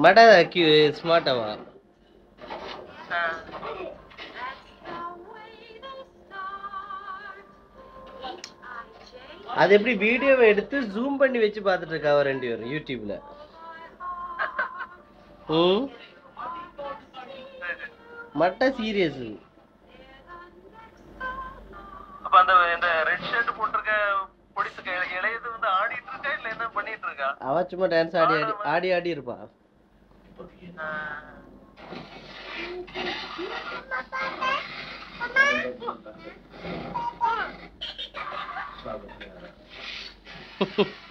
மட ஸ்மார்ட் அவா அது எப்படி வீடியோவை எடுத்து ஜூம் பண்ணி வச்சு பார்த்துட்டு இருக்கா ரெண்டு பேரும் யூடியூப்ல. மட்ட சீரியஸ். அப்ப அந்த இந்த ரெட் ஷர்ட் போட்டுருக்க பொடிசுக்கு இளையது வந்து ஆடிட்டு இருக்கா இல்ல என்ன பண்ணிட்டு இருக்கா? அவ சும்மா டான்ஸ் ஆடி ஆடி ஆடி ஆடி இருப்பா. Ha